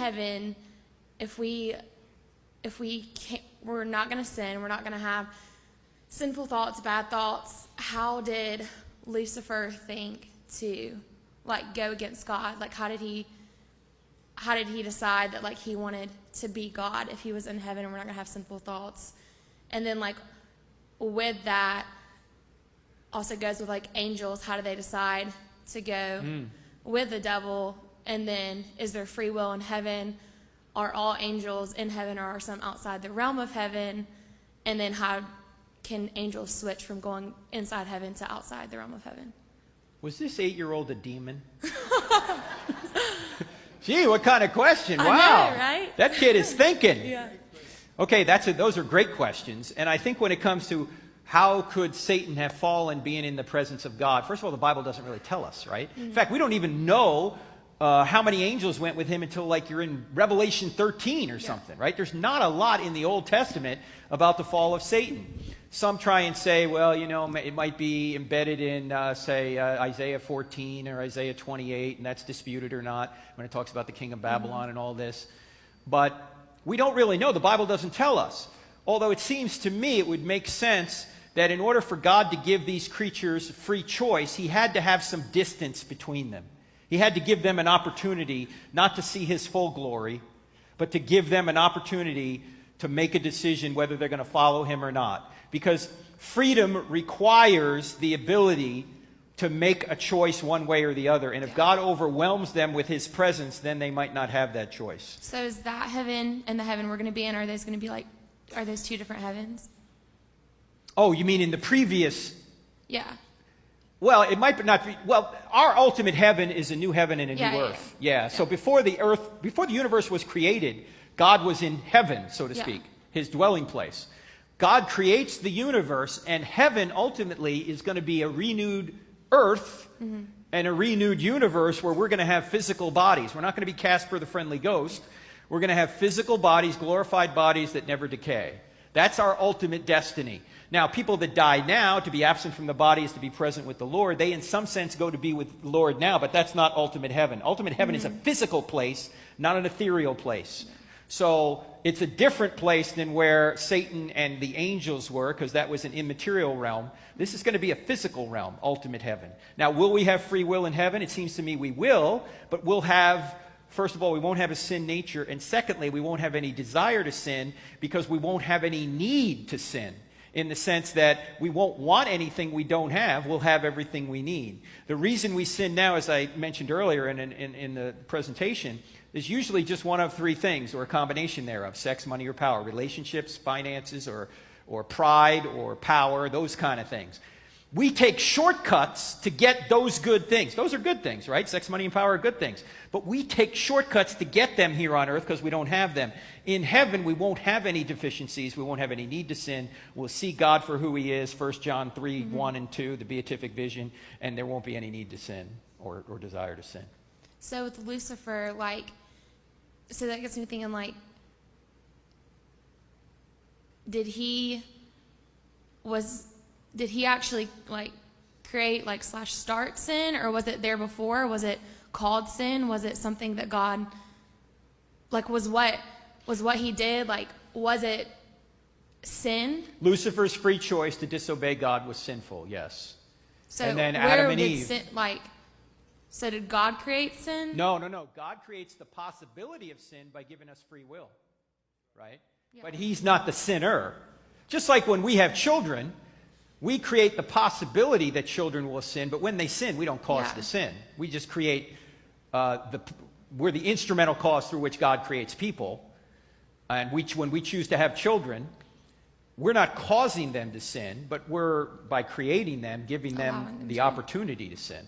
heaven, if we're not going to sin, we're not going to have sinful thoughts, bad thoughts, how did Lucifer think to go against God? How did he decide that he wanted to be God if he was in heaven and we're not going to have sinful thoughts? And then with that also goes with angels. How do they decide to go with the devil? And then is there free will in heaven? Are all angels in heaven, or are some outside the realm of heaven? And then how can angels switch from going inside heaven to outside the realm of heaven? Was this 8-year-old a demon? Gee, what kind of question. Wow. I know, right? That kid is thinking. Yeah. Okay, those are great questions. And I think when it comes to how could Satan have fallen being in the presence of God, first of all, the Bible doesn't really tell us, right? In fact, we don't even know how many angels went with him until you're in Revelation 13 or something, right? There's not a lot in the Old Testament about the fall of Satan. Some try and say, well, it might be embedded in, Isaiah 14 or Isaiah 28, and that's disputed or not when it talks about the king of Babylon and all this. But we don't really know. The Bible doesn't tell us. Although it seems to me it would make sense that in order for God to give these creatures free choice, he had to have some distance between them. He had to give them an opportunity not to see his full glory, but to give them an opportunity to make a decision whether they're going to follow him or not. Because freedom requires the ability to make a choice one way or the other. And if God overwhelms them with his presence, then they might not have that choice. So is that heaven and the heaven we're going to be in, are those going to be are those two different heavens? Oh, you mean in the previous? Yeah. Well, it might not be. Well, our ultimate heaven is a new heaven and a new earth. Yeah. So before the universe was created, God was in heaven, so to speak, his dwelling place. God creates the universe, and heaven ultimately is going to be a renewed earth and a renewed universe where we're going to have physical bodies. We're not going to be Casper the Friendly Ghost. We're going to have physical bodies, glorified bodies that never decay. That's our ultimate destiny. Now, people that die now, to be absent from the body is to be present with the Lord. They, in some sense, go to be with the Lord now, but that's not ultimate heaven. Ultimate heaven is a physical place, not an ethereal place. So it's a different place than where Satan and the angels were, because that was an immaterial realm. This is going to be a physical realm, ultimate heaven. Now, will we have free will in heaven? It seems to me we will, but we'll have, first of all, we won't have a sin nature, and secondly, we won't have any desire to sin because we won't have any need to sin, in the sense that we won't want anything we don't have. We'll have everything we need. The reason we sin now, as I mentioned earlier in the presentation, is usually just one of three things, or a combination thereof: sex, money, or power, relationships, finances, or pride, or power, those kind of things. We take shortcuts to get those good things. Those are good things, right? Sex, money, and power are good things. But we take shortcuts to get them here on earth because we don't have them. In heaven, we won't have any deficiencies. We won't have any need to sin. We'll see God for who he is, 1 John 3, 1 and 2, the beatific vision, and there won't be any need to sin or desire to sin. So with Lucifer, so that gets me thinking, did he actually create / start sin, or was it there before? Was it called sin? Was it something that God was what he did, was it sin? Lucifer's free choice to disobey God was sinful, yes. So and then Adam and Eve. So did God create sin? No. God creates the possibility of sin by giving us free will, right? Yeah. But he's not the sinner. Just like when we have children, we create the possibility that children will sin, but when they sin, we don't cause the sin. We just create, we're the instrumental cause through which God creates people. And when we choose to have children, we're not causing them to sin, but we're, by creating them, giving them the opportunity to sin.